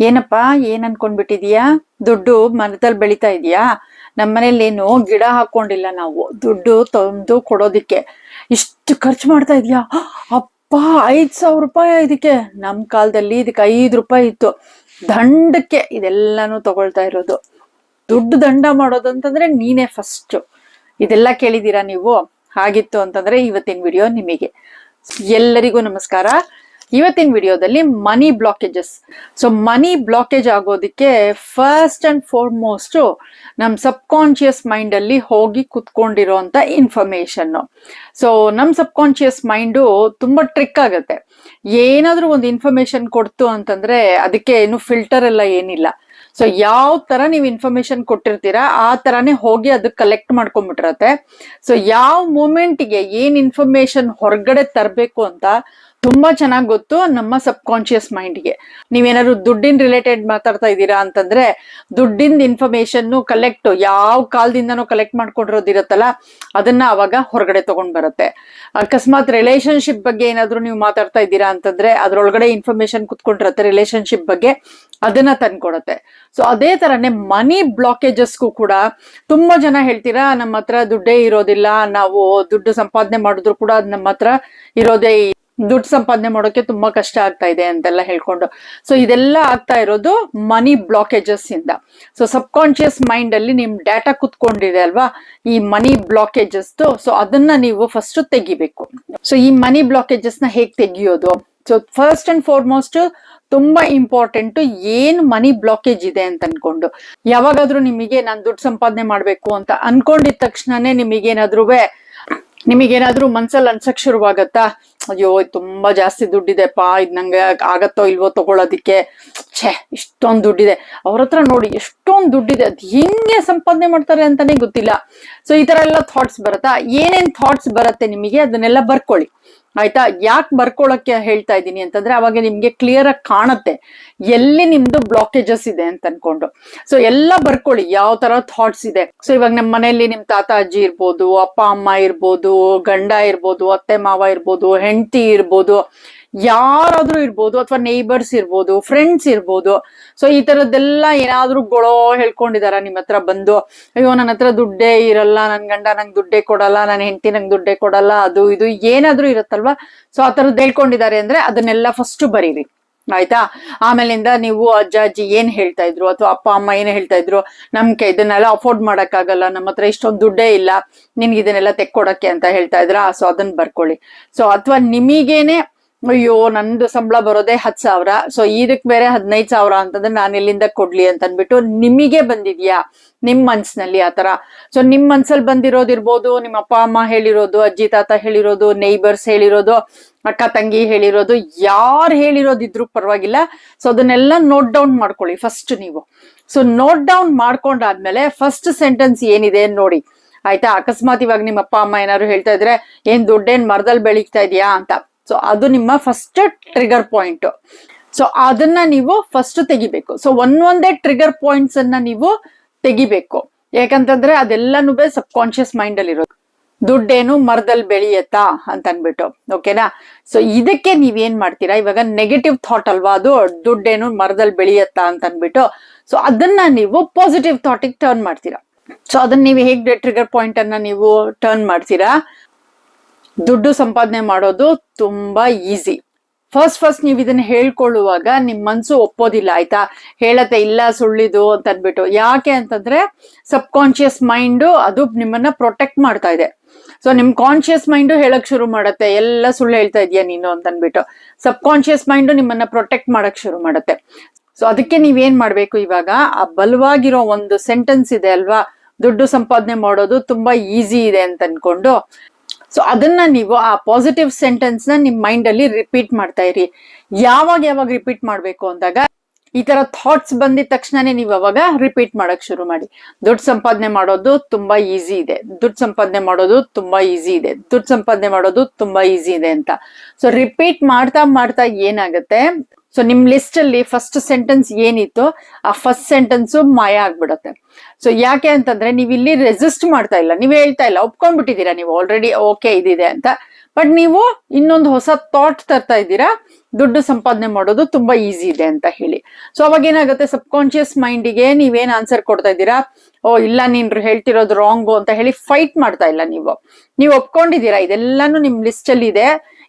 ಏನಪ್ಪ ಏನ್ ಅನ್ಕೊಂಡ್ಬಿಟ್ಟಿದ್ಯಾ? ದುಡ್ಡು ಮರದಲ್ಲಿ ಬೆಳಿತಾ ಇದೀಯಾ? ನಮ್ಮನೇಲಿ ಏನು ಗಿಡ ಹಾಕೊಂಡಿಲ್ಲ, ನಾವು ದುಡ್ಡು ತಂದು ಕೊಡೋದಿಕ್ಕೆ ಇಷ್ಟು ಖರ್ಚು ಮಾಡ್ತಾ ಇದೀಯಾ? ಅಪ್ಪ 5,000 ರೂಪಾಯಿ ಇದಕ್ಕೆ. ನಮ್ ಕಾಲದಲ್ಲಿ ಇದಕ್ಕೆ 5 ರೂಪಾಯಿ ಇತ್ತು. ದಂಡಕ್ಕೆ ಇದೆಲ್ಲಾನು ತಗೊಳ್ತಾ ಇರೋದು. ದುಡ್ಡು ದಂಡ ಮಾಡೋದಂತಂದ್ರೆ ನೀನೇ ಫಸ್ಟ್. ಇದೆಲ್ಲ ಕೇಳಿದೀರಾ ನೀವು? ಹಾಗಿತ್ತು ಅಂತಂದ್ರೆ ಇವತ್ತಿನ ವಿಡಿಯೋ ನಿಮಗೆ. ಎಲ್ಲರಿಗೂ ನಮಸ್ಕಾರ. ಇವತ್ತಿನ ವಿಡಿಯೋದಲ್ಲಿ ಮನಿ ಬ್ಲಾಕೇಜಸ್. ಸೊ ಮನಿ ಬ್ಲಾಕೇಜ್ ಆಗೋದಕ್ಕೆ ಫಸ್ಟ್ ಅಂಡ್ ಫಾರ್ಮೋಸ್ಟ್ ನಮ್ ಸಬ್ ಕಾನ್ಶಿಯಸ್ ಮೈಂಡ್ ಅಲ್ಲಿ ಹೋಗಿ ಕುತ್ಕೊಂಡಿರೋಂತ ಇನ್ಫಾರ್ಮೇಶನ್. ಸೊ ನಮ್ ಸಬ್ ಕಾನ್ಶಿಯಸ್ ಮೈಂಡು ತುಂಬಾ ಟ್ರಿಕ್ ಆಗತ್ತೆ. ಏನಾದ್ರೂ ಒಂದು ಇನ್ಫಾರ್ಮೇಶನ್ ಕೊಡ್ತು ಅಂತಂದ್ರೆ ಅದಕ್ಕೆ ಏನು ಫಿಲ್ಟರ್ ಎಲ್ಲ ಏನಿಲ್ಲ. ಸೊ ಯಾವ ತರ ನೀವು ಇನ್ಫಾರ್ಮೇಶನ್ ಕೊಟ್ಟಿರ್ತೀರಾ ಆ ತರಾನೇ ಹೋಗಿ ಅದು ಕಲೆಕ್ಟ್ ಮಾಡ್ಕೊಂಡ್ಬಿಟ್ಟಿರತ್ತೆ. ಸೊ ಯಾವ ಮೂಮೆಂಟ್ಗೆ ಏನ್ ಇನ್ಫಾರ್ಮೇಶನ್ ಹೊರಗಡೆ ತರಬೇಕು ಅಂತ ತುಂಬಾ ಚೆನ್ನಾಗಿ ಗೊತ್ತು ನಮ್ಮ ಸಬ್ ಕಾನ್ಶಿಯಸ್ ಮೈಂಡ್ಗೆ. ನೀವೇನಾದ್ರು ದುಡ್ಡಿನ ರಿಲೇಟೆಡ್ ಮಾತಾಡ್ತಾ ಇದ್ದೀರಾ ಅಂತಂದ್ರೆ ದುಡ್ಡಿನ ಇನ್ಫಾರ್ಮೇಶನ್ ಕಲೆಕ್ಟ್ ಯಾವ ಕಾಲದಿಂದನೂ ಕಲೆಕ್ಟ್ ಮಾಡ್ಕೊಂಡಿರೋದಿರತ್ತಲ್ಲ ಅದನ್ನ ಅವಾಗ ಹೊರಗಡೆ ತಗೊಂಡ್ ಬರುತ್ತೆ. ಅಕಸ್ಮಾತ್ ರಿಲೇಶನ್ಶಿಪ್ ಬಗ್ಗೆ ಏನಾದ್ರು ನೀವು ಮಾತಾಡ್ತಾ ಇದ್ದೀರಾ ಅಂತಂದ್ರೆ ಅದ್ರೊಳಗಡೆ ಇನ್ಫಾರ್ಮೇಶನ್ ಕುತ್ಕೊಂಡಿರತ್ತೆ ರಿಲೇಶನ್ಶಿಪ್ ಬಗ್ಗೆ, ಅದನ್ನ ತಂದ್ಕೊಡತ್ತೆ. ಸೊ ಅದೇ ತರನೇ ಮನಿ ಬ್ಲಾಕೇಜಸ್ಗೂ ಕೂಡ ತುಂಬಾ ಜನ ಹೇಳ್ತೀರಾ ನಮ್ಮ ಹತ್ರ ದುಡ್ಡೇ ಇರೋದಿಲ್ಲ, ನಾವು ದುಡ್ಡು ಸಂಪಾದನೆ ಮಾಡಿದ್ರು ಕೂಡ ಅದ್ ನಮ್ಮ ಹತ್ರ ಇರೋದೇ, ದುಡ್ಡು ಸಂಪಾದನೆ ಮಾಡೋಕೆ ತುಂಬಾ ಕಷ್ಟ ಆಗ್ತಾ ಇದೆ ಅಂತೆಲ್ಲ ಹೇಳ್ಕೊಂಡು. ಸೊ ಇದೆಲ್ಲ ಆಗ್ತಾ ಇರೋದು ಮನಿ ಬ್ಲಾಕೇಜಸ್ ಇಂದ. ಸೊ ಸಬ್ ಕಾನ್ಶಿಯಸ್ ಮೈಂಡ್ ಅಲ್ಲಿ ನಿಮ್ ಡಾಟಾ ಕುತ್ಕೊಂಡಿದೆ ಅಲ್ವಾ ಈ ಮನಿ ಬ್ಲಾಕೇಜಸ್. ಸೊ ಅದನ್ನ ನೀವು ಫಸ್ಟ್ ತೆಗಿಬೇಕು. ಸೊ ಈ ಮನಿ ಬ್ಲಾಕೇಜಸ್ ನ ಹೇಗ್ ತೆಗಿಯೋದು? ಸೊ ಫಸ್ಟ್ ಅಂಡ್ ಫಾರ್ಮೋಸ್ಟ್ ತುಂಬಾ ಇಂಪಾರ್ಟೆಂಟ್ ಏನ್ ಮನಿ ಬ್ಲಾಕೇಜ್ ಇದೆ ಅಂತ ಅನ್ಕೊಂಡು. ಯಾವಾಗಾದ್ರೂ ನಿಮಗೆ ನಾನ್ ದುಡ್ಡು ಸಂಪಾದನೆ ಮಾಡ್ಬೇಕು ಅಂತ ಅನ್ಕೊಂಡಿದ ತಕ್ಷಣನೇ ನಿಮಗೇನಾದ್ರೂ ಮನ್ಸಲ್ಲಿ ಅನ್ಸಕ್ ಶುರುವಾಗತ್ತಾ? ಅಯ್ಯೋ ತುಂಬಾ ಜಾಸ್ತಿ ದುಡ್ಡಿದೆಪ್ಪ, ಇದ್ ನಂಗೆ ಆಗತ್ತೋ ಇಲ್ವೋ ತಗೊಳೋದಿಕ್ಕೆ, ಇಷ್ಟೊಂದು ದುಡ್ಡಿದೆ, ಅವ್ರ ಹತ್ರ ನೋಡಿ ಎಷ್ಟೊಂದು ದುಡ್ಡಿದೆ, ಅದ್ ಹೆಂಗೆ ಸಂಪಾದನೆ ಮಾಡ್ತಾರೆ ಅಂತಾನೆ ಗೊತ್ತಿಲ್ಲ. ಸೊ ಈ ತರ ಎಲ್ಲ ಥಾಟ್ಸ್ ಬರತ್ತಾ? ಏನೇನ್ ಥಾಟ್ಸ್ ಬರುತ್ತೆ ನಿಮಗೆ ಅದನ್ನೆಲ್ಲ ಬರ್ಕೊಳ್ಳಿ ಆಯ್ತಾ. ಯಾಕೆ ಬರ್ಕೊಳಕ್ಕೆ ಹೇಳ್ತಾ ಇದ್ದೀನಿ ಅಂತಂದ್ರೆ ಅವಾಗ ನಿಮ್ಗೆ ಕ್ಲಿಯರ್ ಆಗಿ ಕಾಣುತ್ತೆ ಎಲ್ಲಿ ನಿಮ್ದು ಬ್ಲಾಕೇಜಸ್ ಇದೆ ಅಂತ ಅನ್ಕೊಂಡು. ಸೊ ಎಲ್ಲ ಬರ್ಕೊಳ್ಳಿ ಯಾವ ತರ ಥಾಟ್ಸ್ ಇದೆ. ಸೊ ಇವಾಗ ನಮ್ಮ ಮನೆಯಲ್ಲಿ ನಿಮ್ ತಾತ ಅಜ್ಜಿ ಇರ್ಬೋದು, ಅಪ್ಪ ಅಮ್ಮ ಇರ್ಬೋದು, ಗಂಡ ಇರ್ಬೋದು, ಅತ್ತೆ ಮಾವ ಇರ್ಬೋದು, ಹೆಂಡತಿ ಇರ್ಬೋದು, ಯಾರಾದ್ರೂ ಇರ್ಬೋದು, ಅಥವಾ ನೇಬರ್ಸ್ ಇರ್ಬೋದು, ಫ್ರೆಂಡ್ಸ್ ಇರ್ಬೋದು. ಸೊ ಈ ತರದ್ದೆಲ್ಲ ಏನಾದ್ರೂ ಗೊಳೋ ಹೇಳ್ಕೊಂಡಿದಾರ ನಿಮ್ಮ ಹತ್ರ ಬಂದು, ಅಯ್ಯೋ ನನ್ನ ಹತ್ರ ದುಡ್ಡೇ ಇರಲ್ಲ, ನನ್ ಗಂಡ ನಂಗೆ ದುಡ್ಡೇ ಕೊಡಲ್ಲ, ನನ್ನ ಹೆಂಡತಿ ನಂಗೆ ದುಡ್ಡೇ ಕೊಡಲ್ಲ, ಅದು ಇದು ಏನಾದ್ರೂ ಇರತ್ತಲ್ವಾ. ಸೊ ಆ ತರದ್ದು ಹೇಳ್ಕೊಂಡಿದ್ದಾರೆ ಅಂದ್ರೆ ಅದನ್ನೆಲ್ಲ ಫಸ್ಟ್ ಬರೀರಿ ಆಯ್ತಾ. ಆಮೇಲಿಂದ ನೀವು ಅಜ್ಜ ಅಜ್ಜಿ ಏನ್ ಹೇಳ್ತಾ ಇದ್ರು ಅಥವಾ ಅಪ್ಪ ಅಮ್ಮ ಏನ್ ಹೇಳ್ತಾ ಇದ್ರು, ನಮ್ಗೆ ಇದನ್ನೆಲ್ಲ ಅಫೋರ್ಡ್ ಮಾಡಕ್ ಆಗಲ್ಲ, ನಮ್ಮ ಹತ್ರ ಇಷ್ಟೊಂದು ದುಡ್ಡೇ ಇಲ್ಲ, ನಿನ್ಗೆ ಇದನ್ನೆಲ್ಲ ತೆಕ್ಕೊಡಕ್ಕೆ ಅಂತ ಹೇಳ್ತಾ ಇದ್ರ. ಸೊ ಅದನ್ನ ಬರ್ಕೊಳ್ಳಿ. ಸೊ ಅಥವಾ ನಿಮಗೇನೆ ಅಯ್ಯೋ ನಂದು ಸಂಬಳ ಬರೋದೇ 10,000, ಸೊ ಇದಕ್ ಬೇರೆ 15,000 ಅಂತಂದ್ರೆ ನಾನು ಎಲ್ಲಿಂದ ಕೊಡ್ಲಿ ಅಂತ ಅನ್ಬಿಟ್ಟು ನಿಮಗೆ ಬಂದಿದ್ಯಾ ನಿಮ್ ಮನ್ಸಿನಲ್ಲಿ ಆತರ. ಸೊ ನಿಮ್ ಮನ್ಸಲ್ಲಿ ಬಂದಿರೋದಿರ್ಬೋದು, ನಿಮ್ಮ ಅಪ್ಪ ಅಮ್ಮ ಹೇಳಿರೋದು, ಅಜ್ಜಿ ತಾತ ಹೇಳಿರೋದು, ನೇಬರ್ಸ್ ಹೇಳಿರೋದು, ಅಕ್ಕ ತಂಗಿ ಹೇಳಿರೋದು, ಯಾರು ಹೇಳಿರೋದಿದ್ರು ಪರವಾಗಿಲ್ಲ. ಸೊ ಅದನ್ನೆಲ್ಲ ನೋಟ್ ಡೌನ್ ಮಾಡ್ಕೊಳ್ಳಿ ಫಸ್ಟ್ ನೀವು. ಸೊ ನೋಟ್ ಡೌನ್ ಮಾಡ್ಕೊಂಡಾದ್ಮೇಲೆ ಫಸ್ಟ್ ಸೆಂಟೆನ್ಸ್ ಏನಿದೆ ನೋಡಿ ಆಯ್ತಾ. ಅಕಸ್ಮಾತ್ ಇವಾಗ ನಿಮ್ಮ ಅಪ್ಪ ಅಮ್ಮ ಏನಾದ್ರು ಹೇಳ್ತಾ ಇದ್ರೆ ಏನ್ ದುಡ್ಡೇನ್ ಮರದಲ್ಲಿ ಬೆಳೀತಾ ಇದೆಯಾ ಅಂತ, ಸೊ ಅದು ನಿಮ್ಮ ಫಸ್ಟ್ ಟ್ರಿಗರ್ ಪಾಯಿಂಟ್. ಸೊ ಅದನ್ನ ನೀವು ಫಸ್ಟ್ ತೆಗಿಬೇಕು. ಸೊ ಒಂದೊಂದೇ ಟ್ರಿಗರ್ ಪಾಯಿಂಟ್ಸ್ ಅನ್ನ ನೀವು ತೆಗಿಬೇಕು. ಯಾಕಂತಂದ್ರೆ ಅದೆಲ್ಲಾನು ಸಬ್ ಕಾನ್ಶಿಯಸ್ ಮೈಂಡ್ ಅಲ್ಲಿ ಇರೋದು. ದುಡ್ಡೇನು ಮರದಲ್ಲಿ ಬೆಳೆಯತ್ತಾ ಅಂತ ಅನ್ಬಿಟ್ಟು, ಓಕೆನಾ. ಸೊ ಇದಕ್ಕೆ ನೀವೇನ್ ಮಾಡ್ತೀರಾ, ಇವಾಗ ನೆಗೆಟಿವ್ ಥಾಟ್ ಅಲ್ವಾ ಅದು, ದುಡ್ಡೇನು ಮರದಲ್ಲಿ ಬೆಳೆಯತ್ತಾ ಅಂತ ಅನ್ಬಿಟ್ಟು. ಸೊ ಅದನ್ನ ನೀವು ಪಾಸಿಟಿವ್ ಥಾಟಿಗೆ ಟರ್ನ್ ಮಾಡ್ತೀರಾ. ಸೊ ಅದನ್ನ ನೀವು ಹೇಗೆ ಟ್ರಿಗರ್ ಪಾಯಿಂಟ್ ಅನ್ನ ನೀವು ಟರ್ನ್ ಮಾಡ್ತೀರಾ? ದುಡ್ಡು ಸಂಪಾದನೆ ಮಾಡೋದು ತುಂಬಾ ಈಸಿ. ಫಸ್ಟ್ ನೀವು ಇದನ್ನ ಹೇಳ್ಕೊಳ್ಳುವಾಗ ನಿಮ್ ಮನ್ಸು ಒಪ್ಪೋದಿಲ್ಲ ಆಯ್ತಾ, ಹೇಳತ್ತೆ ಇಲ್ಲ ಸುಳ್ಳಿದು ಅಂತ ಅನ್ಬಿಟ್ಟು. ಯಾಕೆ ಅಂತಂದ್ರೆ ಸಬ್ ಕಾನ್ಶಿಯಸ್ ಮೈಂಡ್ ಅದು ನಿಮ್ಮನ್ನ ಪ್ರೊಟೆಕ್ಟ್ ಮಾಡ್ತಾ ಇದೆ. ಸೊ ನಿಮ್ ಕಾನ್ಶಿಯಸ್ ಮೈಂಡ್ ಹೇಳಕ್ ಶುರು ಮಾಡತ್ತೆ ಎಲ್ಲ ಸುಳ್ಳು ಹೇಳ್ತಾ ಇದೀಯ ನೀನು ಅಂತ ಅನ್ಬಿಟ್ಟು. ಸಬ್ ಕಾನ್ಶಿಯಸ್ ಮೈಂಡ್ ನಿಮ್ಮನ್ನ ಪ್ರೊಟೆಕ್ಟ್ ಮಾಡಕ್ ಶುರು ಮಾಡತ್ತೆ. ಸೊ ಅದಕ್ಕೆ ನೀವೇನ್ ಮಾಡ್ಬೇಕು, ಇವಾಗ ಆ ಬಲವಾಗಿರೋ ಒಂದು ಸೆಂಟೆನ್ಸ್ ಇದೆ ಅಲ್ವಾ, ದುಡ್ಡು ಸಂಪಾದನೆ ಮಾಡೋದು ತುಂಬಾ ಈಸಿ ಇದೆ ಅಂತ ಅನ್ಕೊಂಡು. ಸೊ ಅದನ್ನ ನೀವು ಆ ಪಾಸಿಟಿವ್ ಸೆಂಟೆನ್ಸ್ ನ ನಿಮ್ ಮೈಂಡ್ ಅಲ್ಲಿ ರಿಪೀಟ್ ಮಾಡ್ತಾ ಇರಿ. ಯಾವಾಗ ರಿಪೀಟ್ ಮಾಡ್ಬೇಕು ಅಂದಾಗ ಈ ತರ ಥಾಟ್ಸ್ ಬಂದಿದ ತಕ್ಷಣನೇ ನೀವು ಅವಾಗ ರಿಪೀಟ್ ಮಾಡಕ್ ಶುರು ಮಾಡಿ. ದುಡ್ಡು ಸಂಪಾದನೆ ಮಾಡೋದು ತುಂಬಾ ಈಸಿ ಇದೆ, ದುಡ್ಡು ಸಂಪಾದನೆ ಮಾಡೋದು ತುಂಬಾ ಈಸಿ ಇದೆ, ದುಡ್ಡು ಸಂಪಾದನೆ ಮಾಡೋದು ತುಂಬಾ ಈಸಿ ಇದೆ ಅಂತ. ಸೊ ರಿಪೀಟ್ ಮಾಡ್ತಾ ಏನಾಗತ್ತೆ, ಸೊ ನಿಮ್ ಲಿಸ್ಟ್ ಅಲ್ಲಿ ಫಸ್ಟ್ ಸೆಂಟೆನ್ಸ್ ಏನಿತ್ತು ಆ ಫಸ್ಟ್ ಸೆಂಟೆನ್ಸ್ ಮಾಯ ಆಗ್ಬಿಡತ್ತೆ. ಸೊ ಯಾಕೆ ಅಂತಂದ್ರೆ ನೀವ್ ಇಲ್ಲಿ ರೆಸಿಸ್ಟ್ ಮಾಡ್ತಾ ಇಲ್ಲ, ನೀವ್ ಹೇಳ್ತಾ ಇಲ್ಲ, ಒಪ್ಕೊಂಡ್ಬಿಟ್ಟಿದೀರಾ ನೀವು ಆಲ್ರೆಡಿ ಓಕೆ ಇದಿದೆ ಅಂತ. ಬಟ್ ನೀವು ಇನ್ನೊಂದು ಹೊಸ ಥಾಟ್ ತರ್ತಾ ಇದ್ದೀರಾ, ದುಡ್ಡು ಸಂಪಾದನೆ ಮಾಡೋದು ತುಂಬಾ ಈಸಿ ಇದೆ ಅಂತ ಹೇಳಿ. ಸೊ ಅವಾಗ ಏನಾಗುತ್ತೆ, ಸಬ್ ಕಾನ್ಶಿಯಸ್ ಮೈಂಡಿಗೆ ನೀವೇನ್ ಆನ್ಸರ್ ಕೊಡ್ತಾ ಇದ್ದೀರಾ, ಓ ಇಲ್ಲ ನೀನ್ ಹೇಳ್ತಿರೋದು ರಾಂಗು ಅಂತ ಹೇಳಿ ಫೈಟ್ ಮಾಡ್ತಾ ಇಲ್ಲ. ನೀವು ಒಪ್ಕೊಂಡಿದ್ದೀರಾ, ಇದೆಲ್ಲಾನು ನಿಮ್ ಲಿಸ್ಟ್ ಅಲ್ಲಿ ಇದೆ,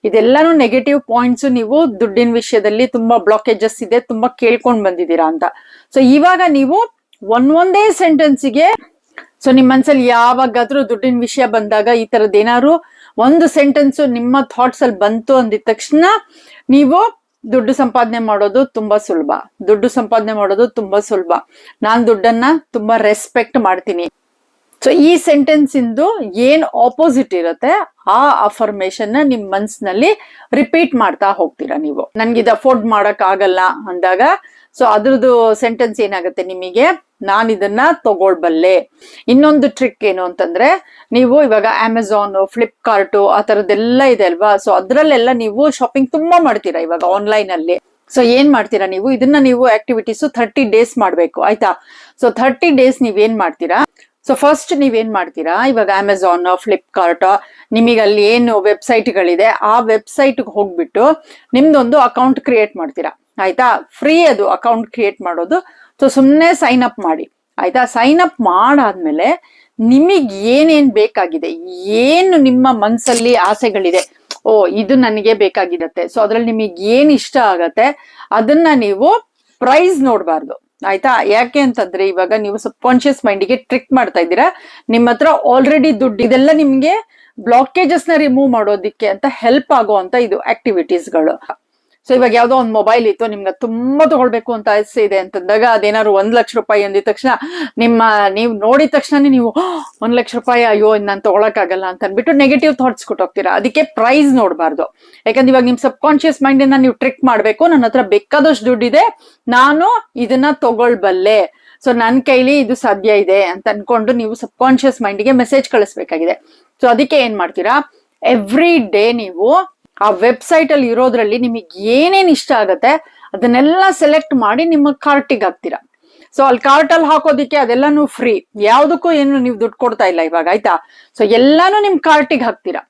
ಇದೆಲ್ಲಾನು ನೆಗೆಟಿವ್ ಪಾಯಿಂಟ್ಸ್, ನೀವು ದುಡ್ಡಿನ ವಿಷಯದಲ್ಲಿ ತುಂಬಾ ಬ್ಲಾಕೇಜಸ್ ಇದೆ, ತುಂಬಾ ಕೇಳ್ಕೊಂಡ್ ಬಂದಿದ್ದೀರಾ ಅಂತ. ಸೊ ಇವಾಗ ನೀವು ಒಂದೇ ಸೆಂಟೆನ್ಸ್ಗೆ, ಸೊ ನಿಮ್ ಮನ್ಸಲ್ಲಿ ಯಾವಾಗಾದ್ರೂ ದುಡ್ಡಿನ ವಿಷಯ ಬಂದಾಗ ಈ ತರದ್ ಏನಾದ್ರು ಒಂದು ಸೆಂಟೆನ್ಸ್ ನಿಮ್ಮ ಥಾಟ್ಸ್ ಅಲ್ಲಿ ಬಂತು ಅಂದಿದ ತಕ್ಷಣ ನೀವು ದುಡ್ಡು ಸಂಪಾದನೆ ಮಾಡೋದು ತುಂಬಾ ಸುಲಭ, ದುಡ್ಡು ಸಂಪಾದನೆ ಮಾಡೋದು ತುಂಬಾ ಸುಲಭ, ನಾನ್ ದುಡ್ಡನ್ನ ತುಂಬಾ ರೆಸ್ಪೆಕ್ಟ್ ಮಾಡ್ತೀನಿ. ಸೊ ಈ ಸೆಂಟೆನ್ಸ್ ಇಂದು ಏನ್ ಆಪೋಸಿಟ್ ಇರುತ್ತೆ ಆ ಅಫರ್ಮೇಶನ್ ನ ನಿಮ್ ಮನ್ಸಿನಲ್ಲಿ ರಿಪೀಟ್ ಮಾಡ್ತಾ ಹೋಗ್ತೀರಾ. ನೀವು ನನ್ಗಿದ್ ಅಫೋರ್ಡ್ ಮಾಡಕ್ ಆಗಲ್ಲ ಅಂದಾಗ, ಸೊ ಅದ್ರದ್ದು ಸೆಂಟೆನ್ಸ್ ಏನಾಗುತ್ತೆ ನಿಮಗೆ, ನಾನ್ ಇದನ್ನ ತಗೊಳ್ಬಲ್ಲೆ. ಇನ್ನೊಂದು ಟ್ರಿಕ್ ಏನು ಅಂತಂದ್ರೆ, ನೀವು ಇವಾಗ ಅಮೆಝಾನ್, ಫ್ಲಿಪ್ಕಾರ್ಟ್ ಆ ತರದ್ದೆಲ್ಲ ಇದೆ ಅಲ್ವಾ, ಸೊ ಅದ್ರಲ್ಲೆಲ್ಲ ನೀವು ಶಾಪಿಂಗ್ ತುಂಬಾ ಮಾಡ್ತೀರಾ ಇವಾಗ ಆನ್ಲೈನ್ ಅಲ್ಲಿ. ಸೊ ಏನ್ ಮಾಡ್ತೀರಾ ನೀವು, ಇದನ್ನ ನೀವು ಆಕ್ಟಿವಿಟೀಸ್ 30 days ಮಾಡ್ಬೇಕು ಆಯ್ತಾ. ಸೊ 30 days ನೀವೇನ್ ಮಾಡ್ತೀರಾ, ಸೊ ಫಸ್ಟ್ ನೀವೇನ್ ಮಾಡ್ತೀರಾ, ಇವಾಗ ಅಮೆಝಾನ್, ಫ್ಲಿಪ್ಕಾರ್ಟ್, ನಿಮಗೆ ಅಲ್ಲಿ ಏನು ವೆಬ್ಸೈಟ್ಗಳಿದೆ ಆ ವೆಬ್ಸೈಟ್ ಹೋಗ್ಬಿಟ್ಟು ನಿಮ್ದೊಂದು ಅಕೌಂಟ್ ಕ್ರಿಯೇಟ್ ಮಾಡ್ತೀರಾ ಆಯ್ತಾ. ಫ್ರೀ ಅದು ಅಕೌಂಟ್ ಕ್ರಿಯೇಟ್ ಮಾಡೋದು. ಸೊ ಸುಮ್ಮನೆ ಸೈನ್ ಅಪ್ ಮಾಡಿ ಆಯ್ತಾ. ಸೈನ್ ಅಪ್ ಮಾಡಾದ್ಮೇಲೆ ನಿಮಗ್ ಏನೇನ್ ಬೇಕಾಗಿದೆ, ಏನು ನಿಮ್ಮ ಮನ್ಸಲ್ಲಿ ಆಸೆಗಳಿದೆ, ಓ ಇದು ನನಗೆ ಬೇಕಾಗಿರತ್ತೆ, ಸೊ ಅದ್ರಲ್ಲಿ ನಿಮಗೆ ಏನ್ ಇಷ್ಟ ಆಗತ್ತೆ ಅದನ್ನ ನೀವು ಪ್ರೈಸ್ ನೋಡ್ಬಾರ್ದು ಆಯ್ತಾ. ಯಾಕೆ ಅಂತಂದ್ರೆ ಇವಾಗ ನೀವು ಸಬ್ ಕಾನ್ಶಿಯಸ್ ಮೈಂಡಿಗೆ ಟ್ರಿಕ್ ಮಾಡ್ತಾ ಇದ್ದೀರಾ, ನಿಮ್ಮ ಹತ್ರ ಆಲ್ರೆಡಿ ದುಡ್ಡು, ಇದೆಲ್ಲ ನಿಮ್ಗೆ ಬ್ಲಾಕೇಜಸ್ ನ ರಿಮೂವ್ ಮಾಡೋದಿಕ್ಕೆ ಅಂತ ಹೆಲ್ಪ್ ಆಗುವಂತ ಇದು ಆಕ್ಟಿವಿಟೀಸ್ಗಳು. ಸೊ ಇವಾಗ ಯಾವ್ದೋ ಒಂದು ಮೊಬೈಲ್ ಇತ್ತು, ನಿಮ್ಗೆ ತುಂಬಾ ತಗೊಳ್ಬೇಕು ಅಂತ ಆಸೆ ಇದೆ ಅಂತಂದಾಗ ಅದೇನಾದ್ರು 1 ಲಕ್ಷ ರೂಪಾಯಿ ಅಂದಿದ ತಕ್ಷಣ ನೀವು ನೋಡಿದ ತಕ್ಷಣ ನೀವು 1 ಲಕ್ಷ ರೂಪಾಯಿ ಅಯ್ಯೋ ನಾನು ತಗೊಳಕ್ಕಾಗಲ್ಲ ಅಂತ ಅನ್ಬಿಟ್ಟು ನೆಗೆಟಿವ್ ಥಾಟ್ಸ್ ಕೊಟ್ಟೋಗ್ತೀರಾ. ಅದಕ್ಕೆ ಪ್ರೈಸ್ ನೋಡ್ಬಾರ್ದು. ಯಾಕಂದ್ರೆ ಇವಾಗ ನಿಮ್ ಸಬ್ ಕಾನ್ಶಿಯಸ್ ಮೈಂಡ್ ಅನ್ನ ನೀವು ಟ್ರಿಕ್ ಮಾಡ್ಬೇಕು, ನನ್ನ ಹತ್ರ ಬೇಕಾದಷ್ಟು ದುಡ್ಡಿದೆ, ನಾನು ಇದನ್ನ ತಗೊಳ್ಬಲ್ಲೆ, ಸೊ ನನ್ ಕೈಲಿ ಇದು ಸಾಧ್ಯ ಇದೆ ಅಂತ ಅನ್ಕೊಂಡು ನೀವು ಸಬ್ ಕಾನ್ಶಿಯಸ್ ಮೈಂಡ್ಗೆ ಮೆಸೇಜ್ ಕಳಿಸ್ಬೇಕಾಗಿದೆ. ಸೊ ಅದಕ್ಕೆ ಏನ್ ಮಾಡ್ತೀರಾ, ಎವ್ರಿ ಡೇ ನೀವು ಆ ವೆಬ್ಸೈಟ್ ಅಲ್ಲಿ ಇರೋದ್ರಲ್ಲಿ ನಿಮಗೆ ಏನೇನ್ ಇಷ್ಟ ಆಗತ್ತೆ ಅದನ್ನೆಲ್ಲ ಸೆಲೆಕ್ಟ್ ಮಾಡಿ ನಿಮ್ಮ ಕಾರ್ಟಿಗೆ ಹಾಕ್ತೀರಾ. ಸೊ ಅಲ್ಲಿ ಕಾರ್ಟ್ ಅಲ್ಲಿ ಹಾಕೋದಿಕ್ಕೆ ಅದೆಲ್ಲಾನು ಫ್ರೀ, ಯಾವ್ದಕ್ಕೂ ಏನು ನೀವು ದುಡ್ಡು ಕೊಡ್ತಾ ಇಲ್ಲ ಇವಾಗ ಆಯ್ತಾ. ಸೊ ಎಲ್ಲಾನು ನಿಮ್ ಕಾರ್ಟಿಗೆ ಹಾಕ್ತೀರಾ.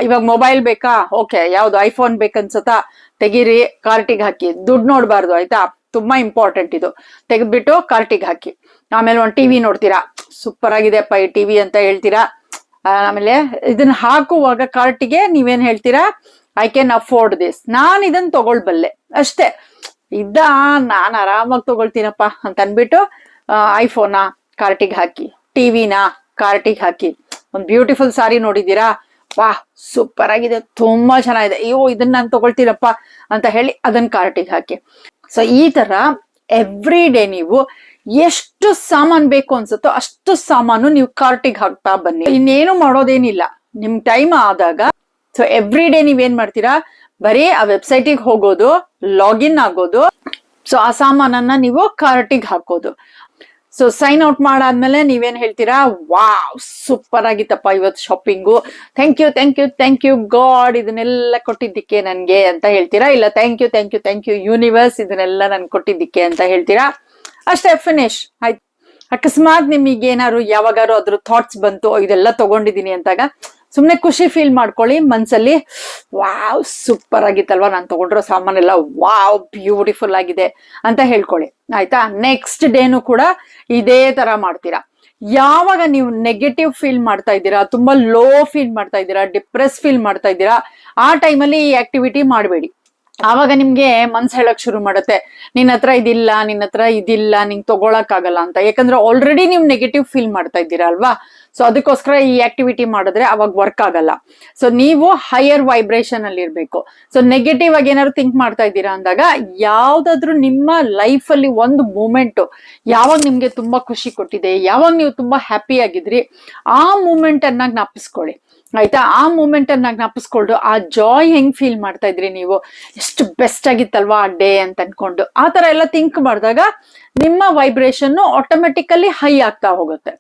ಇವಾಗ ಮೊಬೈಲ್ ಬೇಕಾ, ಓಕೆ ಯಾವ್ದು ಐಫೋನ್ ಬೇಕನ್ಸತ್ತಾ, ತೆಗೀರಿ ಕಾರ್ಟಿಗೆ ಹಾಕಿ, ದುಡ್ಡು ನೋಡ್ಬಾರ್ದು ಆಯ್ತಾ, ತುಂಬಾ ಇಂಪಾರ್ಟೆಂಟ್ ಇದು. ತೆಗೆದ್ಬಿಟ್ಟು ಕಾರ್ಟಿಗೆ ಹಾಕಿ. ಆಮೇಲೆ ಒಂದು ಟಿವಿ ನೋಡ್ತೀರಾ, ಸೂಪರ್ ಆಗಿದೆಪ್ಪ ಈ ಟಿವಿ ಅಂತ ಹೇಳ್ತೀರಾ. ಆಮೇಲೆ ಇದನ್ನ ಹಾಕುವಾಗ ಕಾರ್ಟಿಗೆ ನೀವೇನ್ ಹೇಳ್ತೀರಾ, ಐ ಕ್ಯಾನ್ ಅಫೋರ್ಡ್ ದಿಸ್, ನಾನ್ ಇದನ್ನ ತಗೊಳ್ಬಲ್ಲೆ ಅಷ್ಟೇ, ನಾನ್ ಆರಾಮಾಗಿ ತಗೊಳ್ತೀನಪ್ಪ ಅಂತ ಅನ್ಬಿಟ್ಟು ಐಫೋನ ಕಾರ್ಟಿಗೆ ಹಾಕಿ, ಟಿವಿನ ಕಾರ್ಟಿಗೆ ಹಾಕಿ. ಒಂದ್ ಬ್ಯೂಟಿಫುಲ್ ಸಾರಿ ನೋಡಿದೀರಾ, ವಾಹ್ ಸೂಪರ್ ಆಗಿದೆ, ತುಂಬಾ ಚೆನ್ನಾಗಿದೆ, ಅಯ್ಯೋ ಇದನ್ನ ನಾನು ತಗೊಳ್ತೀನಪ್ಪ ಅಂತ ಹೇಳಿ ಅದನ್ನ ಕಾರ್ಟಿಗೆ ಹಾಕಿ. ಸೊ ಈ ತರ ಎವ್ರಿ ಡೇ ನೀವು ಎಷ್ಟು ಸಾಮಾನ್ ಬೇಕು ಅನ್ಸುತ್ತೋ ಅಷ್ಟು ಸಾಮಾನು ನೀವು ಕಾರ್ಟಿಗೆ ಹಾಕ್ತಾ ಬನ್ನಿ. ಇನ್ನೇನು ಮಾಡೋದೇನಿಲ್ಲ, ನಿಮ್ ಟೈಮ್ ಆದಾಗ. ಸೊ ಎವ್ರಿ ಡೇ ನೀವೇನ್ ಮಾಡ್ತೀರಾ, ಬರೀ ಆ ವೆಬ್ಸೈಟಿಗೆ ಹೋಗೋದು, ಲಾಗಿನ್ ಆಗೋದು, ಸೊ ಆ ಸಾಮಾನನ್ನ ನೀವು ಕಾರ್ಟಿಗೆ ಹಾಕೋದು. ಸೊ ಸೈನ್ ಔಟ್ ಮಾಡಾದ್ಮೇಲೆ ನೀವೇನ್ ಹೇಳ್ತೀರಾ, ವಾವ್ ಸೂಪರ್ ಆಗಿತ್ತಪ್ಪ ಇವತ್ತು shopping, thank you thank you thank you God ಇದನ್ನೆಲ್ಲ ಕೊಟ್ಟಿದ್ದಕ್ಕೆ ನನ್ಗೆ ಅಂತ ಹೇಳ್ತೀರಾ. ಇಲ್ಲ thank you thank you thank you universe ಇದನ್ನೆಲ್ಲ ನನ್ ಕೊಟ್ಟಿದ್ದಕ್ಕೆ ಅಂತ ಹೇಳ್ತೀರಾ. ಅಷ್ಟೇ, ಫಿನಿಶ್ ಆಯ್ತು. ಅಕಸ್ಮಾತ್ ನಿಮಗೆ ಏನಾದ್ರು ಯಾವಾಗಾರು ಅದ್ರ ಥಾಟ್ಸ್ ಬಂತು, ಇದೆಲ್ಲ ತಗೊಂಡಿದೀನಿ ಅಂತಾಗ ಸುಮ್ನೆ ಖುಷಿ ಫೀಲ್ ಮಾಡ್ಕೊಳ್ಳಿ ಮನ್ಸಲ್ಲಿ, ವಾವ್ ಸೂಪರ್ ಆಗಿತ್ತಲ್ವಾ ನಾನು ತಗೊಂಡಿರೋ ಸಾಮಾನೆಲ್ಲ, ವಾವ್ ಬ್ಯೂಟಿಫುಲ್ ಆಗಿದೆ ಅಂತ ಹೇಳ್ಕೊಳ್ಳಿ ಆಯ್ತಾ. ನೆಕ್ಸ್ಟ್ ಡೇನು ಕೂಡ ಇದೇ ತರ ಮಾಡ್ತೀರಾ. ಯಾವಾಗ ನೀವು ನೆಗೆಟಿವ್ ಫೀಲ್ ಮಾಡ್ತಾ ಇದ್ದೀರಾ, ತುಂಬಾ ಲೋ ಫೀಲ್ ಮಾಡ್ತಾ ಇದ್ದೀರಾ, ಡಿಪ್ರೆಸ್ ಫೀಲ್ ಮಾಡ್ತಾ ಇದ್ದೀರಾ, ಆ ಟೈಮಲ್ಲಿ ಈ ಆಕ್ಟಿವಿಟಿ ಮಾಡಬೇಡಿ. ಆವಾಗ ನಿಮ್ಗೆ ಮನ್ಸ್ ಹೇಳಕ್ ಶುರು ಮಾಡುತ್ತೆ, ನಿನ್ನ ಹತ್ರ ಇದಿಲ್ಲ, ನಿಂಗ್ ತಗೊಳಕ್ ಆಗಲ್ಲ ಅಂತ. ಯಾಕಂದ್ರೆ ಆಲ್ರೆಡಿ ನೀವು ನೆಗೆಟಿವ್ ಫೀಲ್ ಮಾಡ್ತಾ ಇದ್ದೀರಾ ಅಲ್ವಾ. ಸೊ ಅದಕ್ಕೋಸ್ಕರ ಈ ಆಕ್ಟಿವಿಟಿ ಮಾಡಿದ್ರೆ ಅವಾಗ ವರ್ಕ್ ಆಗಲ್ಲ. ಸೊ ನೀವು ಹೈಯರ್ ವೈಬ್ರೇಷನ್ ಅಲ್ಲಿ ಇರ್ಬೇಕು. ಸೊ ನೆಗೆಟಿವ್ ಆಗಿ ಏನಾದ್ರು ಥಿಂಕ್ ಮಾಡ್ತಾ ಇದ್ದೀರಾ ಅಂದಾಗ, ಯಾವ್ದಾದ್ರು ನಿಮ್ಮ ಲೈಫ್ ಅಲ್ಲಿ ಒಂದು ಮೂಮೆಂಟ್ ಯಾವಾಗ ನಿಮ್ಗೆ ತುಂಬಾ ಖುಷಿ ಕೊಟ್ಟಿದೆ, ಯಾವಾಗ ನೀವು ತುಂಬಾ ಹ್ಯಾಪಿ ಆಗಿದ್ರಿ, ಆ ಮೂಮೆಂಟ್ ಅನ್ನ ಜ್ಞಾಪಿಸ್ಕೊಳ್ಳಿ ಆಯ್ತಾ. ಆ ಮೂಮೆಂಟ್ ಅನ್ನ ಜ್ಞಾಪಿಸ್ಕೊಂಡು ಆ ಜಾಯ್ ಹೆಂಗ್ ಫೀಲ್ ಮಾಡ್ತಾ ಇದ್ರಿ ನೀವು, ಎಷ್ಟು ಬೆಸ್ಟ್ ಆಗಿತ್ತಲ್ವಾ ಆ ಡೇ ಅಂತ ಅನ್ಕೊಂಡು, ಆ ತರ ಎಲ್ಲ ಥಿಂಕ್ ಮಾಡಿದಾಗ ನಿಮ್ಮ ವೈಬ್ರೇಷನ್ ಆಟೋಮೆಟಿಕಲಿ ಹೈ ಆಗ್ತಾ ಹೋಗುತ್ತೆ.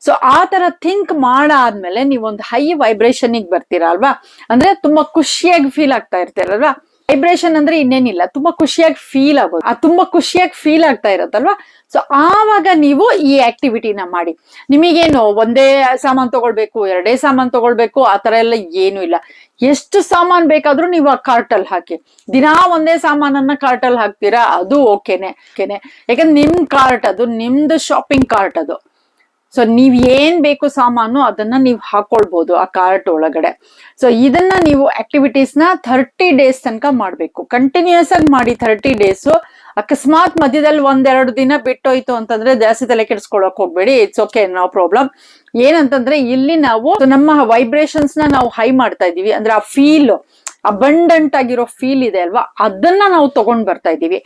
ಸೊ ಆ ತರ ಥಿಂಕ್ ಮಾಡಾದ್ಮೇಲೆ ನೀವೊಂದು ಹೈ ವೈಬ್ರೇಷನ್ ಬರ್ತೀರಾ ಅಲ್ವಾ, ಅಂದ್ರೆ ತುಂಬಾ ಖುಷಿಯಾಗಿ ಫೀಲ್ ಆಗ್ತಾ ಇರ್ತೀರಲ್ವಾ. ವೈಬ್ರೇಷನ್ ಅಂದ್ರೆ ಇನ್ನೇನಿಲ್ಲ, ತುಂಬಾ ಖುಷಿಯಾಗಿ ಫೀಲ್ ಆಗೋದು, ತುಂಬಾ ಖುಷಿಯಾಗಿ ಫೀಲ್ ಆಗ್ತಾ ಇರತ್ತಲ್ವಾ. ಸೊ ಆವಾಗ ನೀವು ಈ ಆಕ್ಟಿವಿಟಿನ ಮಾಡಿ. ನಿಮಗೇನು ಒಂದೇ ಸಾಮಾನ್ ತಗೊಳ್ಬೇಕು, ಎರಡೇ ಸಾಮಾನ್ ತಗೊಳ್ಬೇಕು ಆ ತರ ಎಲ್ಲ ಏನು ಇಲ್ಲ. ಎಷ್ಟು ಸಾಮಾನ್ ಬೇಕಾದ್ರೂ ನೀವು ಆ ಕಾರ್ಟಲ್ಲಿ ಹಾಕಿ. ದಿನಾ ಒಂದೇ ಸಾಮಾನನ್ನ ಕಾರ್ಟಲ್ಲಿ ಹಾಕ್ತೀರಾ, ಅದು ಓಕೆನೆ. ಯಾಕಂದ್ರೆ ನಿಮ್ ಕಾರ್ಟ್ ಅದು, ನಿಮ್ದು ಶಾಪಿಂಗ್ ಕಾರ್ಟ್ ಅದು. ಸೊ ನೀವ್ ಏನ್ ಬೇಕು ಸಾಮಾನು ಅದನ್ನ ನೀವು ಹಾಕೊಳ್ಬಹುದು ಆ ಕಾರ್ಟ್ ಒಳಗಡೆ. ಸೊ ಇದನ್ನ ನೀವು ಆಕ್ಟಿವಿಟೀಸ್ ನ 30 days ತನಕ ಮಾಡ್ಬೇಕು, ಕಂಟಿನ್ಯೂಸ್ ಆಗಿ ಮಾಡಿ 30 days. ಅಕಸ್ಮಾತ್ ಮಧ್ಯದಲ್ಲಿ 1-2 ದಿನ ಬಿಟ್ಟೋಯ್ತು ಅಂತಂದ್ರೆ ಜಾಸ್ತಿ ತಲೆ ಕೆಡಿಸ್ಕೊಳಕ್ ಹೋಗ್ಬೇಡಿ, ಇಟ್ಸ್ ಓಕೆ, ನೋ ಪ್ರಾಬ್ಲಮ್. ಏನಂತಂದ್ರೆ ಇಲ್ಲಿ ನಾವು ನಮ್ಮ ವೈಬ್ರೇಷನ್ಸ್ ನಾವು ಹೈ ಮಾಡ್ತಾ ಇದೀವಿ, ಅಂದ್ರೆ ಆ ಫೀಲ್ ಅಬಂಡೆಂಟ್ ಆಗಿರೋ ಫೀಲ್ ಇದೆ ಅಲ್ವಾ, ಅದನ್ನ ನಾವು ತಗೊಂಡ್ ಬರ್ತಾ ಇದೀವಿ.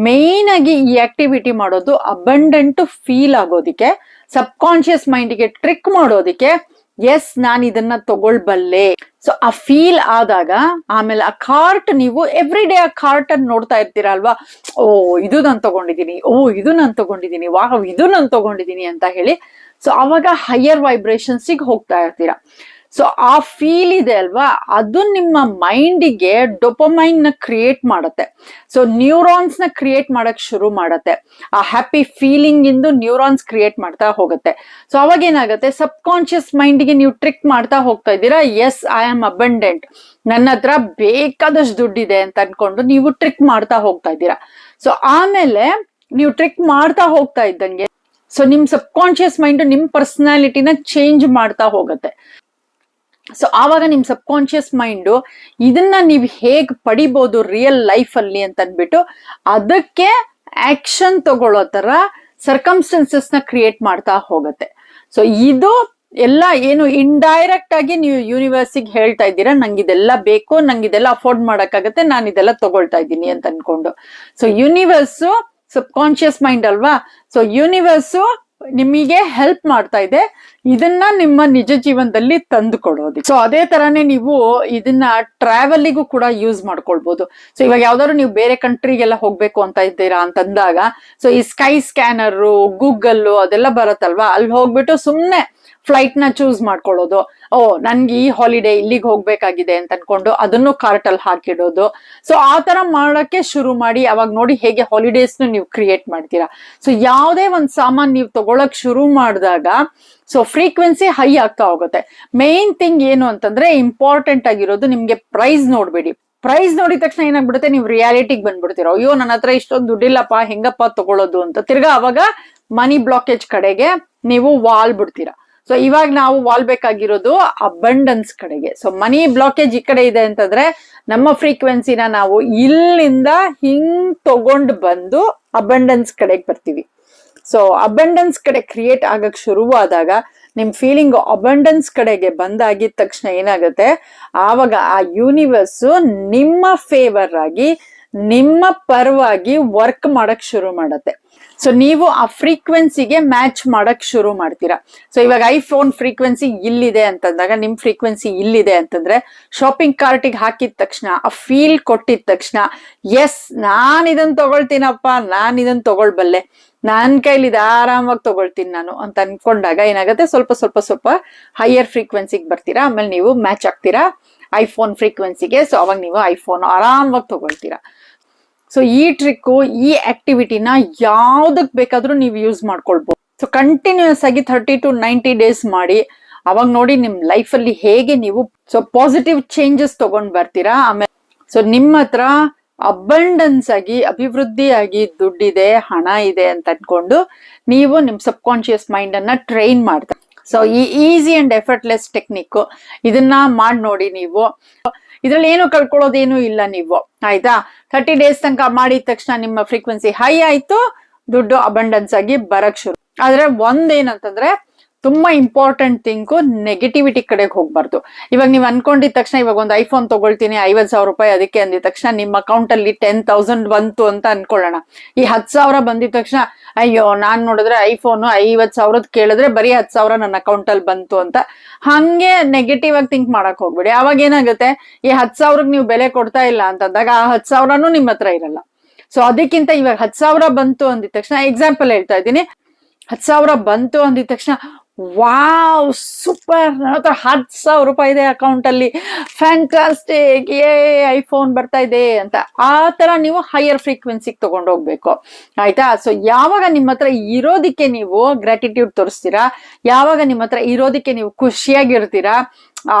ಮೇನ್ ಆಗಿ ಈ ಆಕ್ಟಿವಿಟಿ ಮಾಡೋದು ಅಬಂಡೆಂಟ್ ಫೀಲ್ ಆಗೋದಿಕ್ಕೆ, ಸಬ್ ಕಾನ್ಶಿಯಸ್ ಮೈಂಡ್ಗೆ ಟ್ರಿಕ್ ಮಾಡೋದಿಕ್ಕೆ. ಎಸ್, ನಾನು ಇದನ್ನ ತಗೊಳ್ಬಲ್ಲೆ. ಸೊ ಆ ಫೀಲ್ ಆದಾಗ ಆಮೇಲೆ ಆ ಕಾರ್ಟ್, ನೀವು ಎವ್ರಿ ಡೇ ಆ ಕಾರ್ಟ್ ಅನ್ನು ನೋಡ್ತಾ ಇರ್ತೀರಾ ಅಲ್ವಾ, ಓ ಇದು ನಾನು ತಗೊಂಡಿದ್ದೀನಿ, ಓ ಇದು ನಾನು ತಗೊಂಡಿದ್ದೀನಿ, ವಾವ್ ಇದು ನಾನು ತಗೊಂಡಿದ್ದೀನಿ ಅಂತ ಹೇಳಿ. ಸೊ ಅವಾಗ ಹೈಯರ್ ವೈಬ್ರೇಷನ್ಸಿಗೆ ಹೋಗ್ತಾ ಇರ್ತೀರಾ. ಸೊ ಆ ಫೀಲ್ ಇದೆ ಅಲ್ವಾ, ಅದು ನಿಮ್ಮ ಮೈಂಡಿಗೆ ಡೊಪಮೈನ್ ನ ಕ್ರಿಯೇಟ್ ಮಾಡುತ್ತೆ. ಸೊ ನ್ಯೂರಾನ್ಸ್ ನ ಕ್ರಿಯೇಟ್ ಮಾಡಕ್ ಶುರು ಮಾಡತ್ತೆ. ಆ ಹ್ಯಾಪಿ ಫೀಲಿಂಗ್ ಇಂದು ನ್ಯೂರಾನ್ಸ್ ಕ್ರಿಯೇಟ್ ಮಾಡ್ತಾ ಹೋಗುತ್ತೆ. ಸೊ ಅವಾಗ ಏನಾಗುತ್ತೆ, ಸಬ್ ಕಾನ್ಶಿಯಸ್ ಮೈಂಡ್ಗೆ ನೀವು ಟ್ರಿಕ್ ಮಾಡ್ತಾ ಹೋಗ್ತಾ ಇದ್ದೀರಾ. ಎಸ್, ಐ ಆಮ್ ಅಬಂಡೆಂಟ್, ನನ್ನ ಹತ್ರ ಬೇಕಾದಷ್ಟು ದುಡ್ಡಿದೆ ಅಂತ ಅನ್ಕೊಂಡು ನೀವು ಟ್ರಿಕ್ ಮಾಡ್ತಾ ಹೋಗ್ತಾ ಇದ್ದೀರಾ. ಸೊ ಆಮೇಲೆ ನೀವು ಟ್ರಿಕ್ ಮಾಡ್ತಾ ಹೋಗ್ತಾ ಇದ್ದಂಗೆ, ಸೊ ನಿಮ್ ಸಬ್ ಕಾನ್ಶಿಯಸ್ ಮೈಂಡ್ ನಿಮ್ ಪರ್ಸನಾಲಿಟಿನ ಚೇಂಜ್ ಮಾಡ್ತಾ ಹೋಗುತ್ತೆ. ಸೊ ಆವಾಗ ನಿಮ್ ಸಬ್ ಕಾನ್ಶಿಯಸ್ ಮೈಂಡು ಇದನ್ನ ನೀವು ಹೇಗ್ ಪಡಿಬಹುದು ರಿಯಲ್ ಲೈಫ್ ಅಲ್ಲಿ ಅಂತ ಅಂದ್ಬಿಟ್ಟು ಅದಕ್ಕೆ ಆಕ್ಷನ್ ತಗೊಳ್ಳೋ ತರ ಸರ್ಕಮ್ಸ್ಟೆನ್ಸಸ್ ನ ಕ್ರಿಯೇಟ್ ಮಾಡ್ತಾ ಹೋಗುತ್ತೆ. ಸೊ ಇದು ಎಲ್ಲ ಏನು ಇಂಡೈರೆಕ್ಟ್ ಆಗಿ ನೀವು ಯೂನಿವರ್ಸಿಗೆ ಹೇಳ್ತಾ ಇದ್ದೀರಾ, ನಂಗೆ ಇದೆಲ್ಲ ಬೇಕು, ನಂಗೆ ಇದೆಲ್ಲ ಅಫೋರ್ಡ್ ಮಾಡಕ್ಕಾಗತ್ತೆ, ನಾನು ಇದೆಲ್ಲ ತಗೊಳ್ತಾ ಇದ್ದೀನಿ ಅಂತ ಅನ್ಕೊಂಡು. ಸೊ ಯೂನಿವರ್ಸು ಸಬ್ ಕಾನ್ಶಿಯಸ್ ಮೈಂಡ್ ಅಲ್ವಾ, ಸೊ ಯೂನಿವರ್ಸು ನಿಮಗೆ ಹೆಲ್ಪ್ ಮಾಡ್ತಾ ಇದೆ ಇದನ್ನ ನಿಮ್ಮ ನಿಜ ಜೀವನದಲ್ಲಿ ತಂದು ಕೊಡೋದು. ಸೊ ಅದೇ ತರಾನೇ ನೀವು ಇದನ್ನ ಟ್ರಾವೆಲಿಗೂ ಕೂಡ ಯೂಸ್ ಮಾಡ್ಕೊಳ್ಬಹುದು. ಸೊ ಇವಾಗ ಯಾವ್ದಾದ್ರು ನೀವು ಬೇರೆ ಕಂಟ್ರಿಗೆಲ್ಲ ಹೋಗ್ಬೇಕು ಅಂತ ಇದ್ದೀರಾ ಅಂತಂದಾಗ, ಸೊ ಈ ಸ್ಕೈ ಸ್ಕ್ಯಾನರ್, ಗೂಗಲ್ ಅದೆಲ್ಲ ಬರುತ್ತಲ್ವಾ, ಅಲ್ಲಿ ಹೋಗ್ಬಿಟ್ಟು ಸುಮ್ನೆ ಫ್ಲೈಟ್ ನ ಚೂಸ್ ಮಾಡ್ಕೊಳ್ಳೋದು. ಓ ನನ್ಗೆ ಈ ಹಾಲಿಡೇ ಇಲ್ಲಿಗೆ ಹೋಗ್ಬೇಕಾಗಿದೆ ಅಂತ ಅನ್ಕೊಂಡು ಅದನ್ನು ಕಾರ್ಟ್ ಅಲ್ಲಿ ಹಾಕಿಡೋದು. ಸೊ ಆ ತರ ಮಾಡಕ್ಕೆ ಶುರು ಮಾಡಿ. ಅವಾಗ ನೋಡಿ ಹೇಗೆ ಹಾಲಿಡೇಸ್ ನೀವು ಕ್ರಿಯೇಟ್ ಮಾಡ್ತೀರಾ. ಸೊ ಯಾವುದೇ ಒಂದ್ ಸಾಮಾನ್ ನೀವು ತಗೊಳಕ್ ಶುರು ಮಾಡಿದಾಗ ಸೊ ಫ್ರೀಕ್ವೆನ್ಸಿ ಹೈ ಆಗ್ತಾ ಹೋಗುತ್ತೆ. ಮೇನ್ ಥಿಂಗ್ ಏನು ಅಂತಂದ್ರೆ, ಇಂಪಾರ್ಟೆಂಟ್ ಆಗಿರೋದು ನಿಮ್ಗೆ ಪ್ರೈಸ್ ನೋಡ್ಬೇಡಿ. ಪ್ರೈಸ್ ನೋಡಿದ ತಕ್ಷಣ ಏನಾಗ್ಬಿಡುತ್ತೆ, ನೀವು ರಿಯಾಲಿಟಿಗೆ ಬಂದ್ಬಿಡ್ತೀರ. ಅಯ್ಯೋ ನನ್ನ ಹತ್ರ ಇಷ್ಟೊಂದು ದುಡ್ಡಿಲ್ಲಪ್ಪ, ಹೆಂಗಪ್ಪ ತಗೊಳ್ಳೋದು ಅಂತ. ತಿರ್ಗಾ ಅವಾಗ ಮನಿ ಬ್ಲಾಕೇಜ್ ಕಡೆಗೆ ನೀವು ವಾಲ್ ಬಿಡ್ತೀರಾ. ಸೊ ಇವಾಗ ನಾವು ವಾಲ್ ಬೇಕಾಗಿರೋದು ಅಬಂಡೆನ್ಸ್ ಕಡೆಗೆ. ಸೊ ಮನಿ ಬ್ಲಾಕೇಜ್ ಈ ಕಡೆ ಇದೆ ಅಂತಂದ್ರೆ ನಮ್ಮ ಫ್ರೀಕ್ವೆನ್ಸಿನ ನಾವು ಇಲ್ಲಿಂದ ಹಿಂಗ್ ತಗೊಂಡು ಬಂದು ಅಬಂಡೆನ್ಸ್ ಕಡೆಗೆ ಬರ್ತೀವಿ. ಸೊ ಅಬಂಡೆನ್ಸ್ ಕಡೆ ಕ್ರಿಯೇಟ್ ಆಗಕ್ ಶುರುವಾದಾಗ ನಿಮ್ ಫೀಲಿಂಗ್ ಅಬಂಡೆನ್ಸ್ ಕಡೆಗೆ ಬಂದಾಗಿದ ತಕ್ಷಣ ಏನಾಗುತ್ತೆ, ಆವಾಗ ಆ ಯೂನಿವರ್ಸ್ ನಿಮ್ಮ ಫೇವರ್ ಆಗಿ ನಿಮ್ಮ ಪರವಾಗಿ ವರ್ಕ್ ಮಾಡಕ್ ಶುರು ಮಾಡತ್ತೆ. ಸೊ ನೀವು ಆ ಫ್ರೀಕ್ವೆನ್ಸಿಗೆ ಮ್ಯಾಚ್ ಮಾಡಕ್ ಶುರು ಮಾಡ್ತೀರಾ. ಸೊ ಇವಾಗ ಐಫೋನ್ ಫ್ರೀಕ್ವೆನ್ಸಿ ಇಲ್ಲಿದೆ ಅಂತಂದಾಗ ನಿಮ್ ಫ್ರೀಕ್ವೆನ್ಸಿ ಇಲ್ಲಿದೆ ಅಂತಂದ್ರೆ ಶಾಪಿಂಗ್ ಕಾರ್ಟಿಗೆ ಹಾಕಿದ ತಕ್ಷಣ, ಆ ಫೀಲ್ ಕೊಟ್ಟಿದ ತಕ್ಷಣ, ಎಸ್ ನಾನ್ ಇದನ್ ತಗೊಳ್ತೀನಪ್ಪ, ನಾನ್ ಇದನ್ ತಗೊಳ್ಬಲ್ಲೆ, ನನ್ ಕೈಲಿದೆ, ಆರಾಮಾಗಿ ತಗೊಳ್ತೀನಿ ನಾನು ಅಂತ ಅನ್ಕೊಂಡಾಗ ಏನಾಗುತ್ತೆ, ಸ್ವಲ್ಪ ಸ್ವಲ್ಪ ಸ್ವಲ್ಪ ಹೈಯರ್ ಫ್ರೀಕ್ವೆನ್ಸಿಗೆ ಬರ್ತೀರಾ. ಆಮೇಲೆ ನೀವು ಮ್ಯಾಚ್ ಆಗ್ತೀರಾ ಐಫೋನ್ ಫ್ರೀಕ್ವೆನ್ಸಿಗೆ. ಸೊ ಅವಾಗ ನೀವು ಐಫೋನ್ ಆರಾಮಾಗಿ ತಗೊಳ್ತೀರಾ. ಸೊ ಈ ಟ್ರಿಕ್ಕು, ಈ ಆಕ್ಟಿವಿಟಿನ ಯಾವ್ದಕ್ ಬೇಕಾದ್ರೂ ನೀವು ಯೂಸ್ ಮಾಡ್ಕೊಳ್ಬಹುದು. ಸೊ ಕಂಟಿನ್ಯೂಸ್ ಆಗಿ 30 to 90 days ಮಾಡಿ. ಅವಾಗ ನೋಡಿ ನಿಮ್ ಲೈಫ್ ಅಲ್ಲಿ ಹೇಗೆ ನೀವು ಸೊ ಪಾಸಿಟಿವ್ ಚೇಂಜಸ್ ತಗೊಂಡ್ ಬರ್ತೀರಾ. ಆಮೇಲೆ ಸೊ ನಿಮ್ಮ ಹತ್ರ ಅಬಂಡೆನ್ಸ್ ಆಗಿ, ಅಭಿವೃದ್ಧಿಯಾಗಿ ದುಡ್ಡಿದೆ, ಹಣ ಇದೆ ಅಂತ ಅನ್ಕೊಂಡು ನೀವು ನಿಮ್ ಸಬ್ ಕಾನ್ಶಿಯಸ್ ಮೈಂಡ್ ಅನ್ನ ಟ್ರೈನ್ ಮಾಡ್ತಾರೆ. ಸೊ ಈ ಈಸಿ ಅಂಡ್ ಎಫರ್ಟ್ಲೆಸ್ ಟೆಕ್ನಿಕ್ ಇದನ್ನ ಮಾಡಿ ನೋಡಿ ನೀವು. ಇದ್ರಲ್ಲಿ ಏನು ಕಳ್ಕೊಳ್ಳೋದೇನು ಇಲ್ಲ ನೀವು, ಆಯ್ತಾ. 30 days ತನಕ ಮಾಡಿದ ತಕ್ಷಣ ನಿಮ್ಮ ಫ್ರೀಕ್ವೆನ್ಸಿ ಹೈ ಆಯ್ತು, ದುಡ್ಡು ಅಬಂಡೆನ್ಸ್ ಆಗಿ ಬರಕ್ ಶುರು. ಆದ್ರೆ ಒಂದೇನಂತಂದ್ರೆ ತುಂಬಾ ಇಂಪಾರ್ಟೆಂಟ್ ಥಿಂಗು, ನೆಗೆಟಿವಿಟಿ ಕಡೆಗೆ ಹೋಗ್ಬಾರ್ದು. ಇವಾಗ ನೀವು ಅನ್ಕೊಂಡಿದ ತಕ್ಷಣ ಇವಾಗ ಒಂದು ಐಫೋನ್ ತಗೊಳ್ತೀನಿ 50,000 ರೂಪಾಯಿ ಅದಕ್ಕೆ ಅಂದಿದ ತಕ್ಷಣ ನಿಮ್ಮ ಅಕೌಂಟ್ ಅಲ್ಲಿ 10,000 ಬಂತು ಅಂತ ಅನ್ಕೊಳ್ಳೋಣ. ಈ 10,000 ಬಂದಿದ ತಕ್ಷಣ ಅಯ್ಯೋ ನಾನ್ ನೋಡಿದ್ರೆ ಐಫೋನ್ 50,000 ಕೇಳಿದ್ರೆ ಬರೀ 10,000 ನನ್ನ ಅಕೌಂಟ್ ಅಲ್ಲಿ ಬಂತು ಅಂತ ಹಂಗೆ ನೆಗೆಟಿವ್ ಆಗಿ ಥಿಂಕ್ ಮಾಡಕ್ ಹೋಗ್ಬೇಡಿ. ಅವಾಗ ಏನಾಗುತ್ತೆ, ಈ 10,000 ನೀವು ಬೆಲೆ ಕೊಡ್ತಾ ಇಲ್ಲ ಅಂತಂದಾಗ ಆ 10,000 ನಿಮ್ಮ ಹತ್ರ ಇರಲ್ಲ. ಸೊ ಅದಕ್ಕಿಂತ ಇವಾಗ 10,000 ಬಂತು ಅಂದಿದ ತಕ್ಷಣ, ಎಕ್ಸಾಂಪಲ್ ಹೇಳ್ತಾ ಇದ್ದೀನಿ, 10,000 ಬಂತು ಅಂದಿದ ತಕ್ಷಣ ವಾವ್ ಸೂಪರ್, ನನ್ನ ಹತ್ರ 10,000 ರೂಪಾಯಿ ಇದೆ ಅಕೌಂಟ್ ಅಲ್ಲಿ, ಫ್ಯಾಂಟಾಸ್ಟಿಕ್, ಐಫೋನ್ ಬರ್ತಾ ಇದೆ ಅಂತ. ಆ ತರ ನೀವು ಹೈಯರ್ ಫ್ರೀಕ್ವೆನ್ಸಿಗೆ ತಗೊಂಡೋಗ್ಬೇಕು, ಆಯ್ತಾ. ಸೊ ಯಾವಾಗ ನಿಮ್ಮ ಹತ್ರ ಇರೋದಿಕ್ಕೆ ನೀವು ಗ್ರಾಟಿಟ್ಯೂಡ್ ತೋರಿಸ್ತೀರಾ, ಯಾವಾಗ ನಿಮ್ಮ ಹತ್ರ ಇರೋದಿಕ್ಕೆ ನೀವು ಖುಷಿಯಾಗಿರ್ತೀರಾ,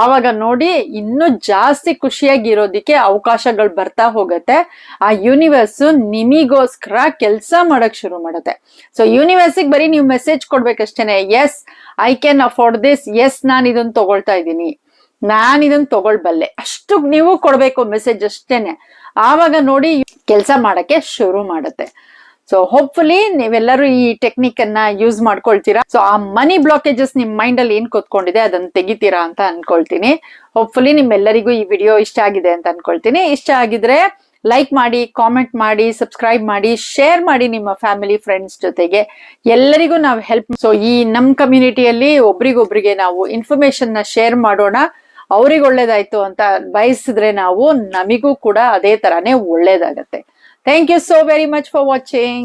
ಆವಾಗ ನೋಡಿ ಇನ್ನೂ ಜಾಸ್ತಿ ಖುಷಿಯಾಗಿರೋದಿಕ್ಕೆ ಅವಕಾಶಗಳು ಬರ್ತಾ ಹೋಗತ್ತೆ. ಆ ಯೂನಿವರ್ಸ್ ನಿಮಿಗೋಸ್ಕರ ಕೆಲಸ ಮಾಡಕ್ ಶುರು ಮಾಡುತ್ತೆ. ಸೊ ಯೂನಿವರ್ಸಿಗೆ ಬರೀ ನೀವು ಮೆಸೇಜ್ ಕೊಡ್ಬೇಕಷ್ಟೇನೆ, yes I can afford this, yes ನಾನು ಇದನ್ನ ತಗೊಳ್ತಾ ಇದ್ದೀನಿ, ನಾನು ಇದನ್ನ ತಗೊಳ್ಬಲ್ಲೆ, ಅಷ್ಟು ನೀವು ಕೊಡ್ಬೇಕು ಮೆಸೇಜ್ ಅಷ್ಟೇನೆ. ಆವಾಗ ನೋಡಿ ಕೆಲಸ ಮಾಡಕ್ಕೆ ಶುರು ಮಾಡುತ್ತೆ. ಸೊ ಹೋಪ್ಫುಲಿ ನೀವೆಲ್ಲರೂ ಈ ಟೆಕ್ನಿಕ್ ಅನ್ನ ಯೂಸ್ ಮಾಡ್ಕೊಳ್ತೀರಾ. ಸೊ ಆ ಮನಿ ಬ್ಲಾಕೇಜಸ್ ನಿಮ್ ಮೈಂಡ್ ಅಲ್ಲಿ ಏನ್ ಕೂತ್ಕೊಂಡಿದೆ ಅದನ್ನ ತೆಗಿತೀರಾ ಅಂತ ಅನ್ಕೊಳ್ತೀನಿ. ಹೋಪ್ಫುಲಿ ನಿಮ್ಮೆಲ್ಲರಿಗೂ ಈ ವಿಡಿಯೋ ಇಷ್ಟ ಆಗಿದೆ ಅಂತ ಅನ್ಕೊಳ್ತೀನಿ. ಇಷ್ಟ ಆಗಿದ್ರೆ ಲೈಕ್ ಮಾಡಿ, ಕಾಮೆಂಟ್ ಮಾಡಿ, ಸಬ್ಸ್ಕ್ರೈಬ್ ಮಾಡಿ, ಶೇರ್ ಮಾಡಿ ನಿಮ್ಮ ಫ್ಯಾಮಿಲಿ ಫ್ರೆಂಡ್ಸ್ ಜೊತೆಗೆ. ಎಲ್ಲರಿಗೂ ನಾವು ಹೆಲ್ಪ್. ಸೊ ಈ ನಮ್ ಕಮ್ಯುನಿಟಿಯಲ್ಲಿ ಒಬ್ರಿಗೊಬ್ರಿಗೆ ನಾವು ಇನ್ಫಾರ್ಮೇಶನ್ ನ ಶೇರ್ ಮಾಡೋಣ. ಅವ್ರಿಗೆ ಒಳ್ಳೇದಾಯ್ತು ಅಂತ ಬಯಸಿದ್ರೆ ನಾವು, ನಮಿಗೂ ಕೂಡ ಅದೇ ತರಾನೇ ಒಳ್ಳೇದಾಗತ್ತೆ. Thank you so very much for watching.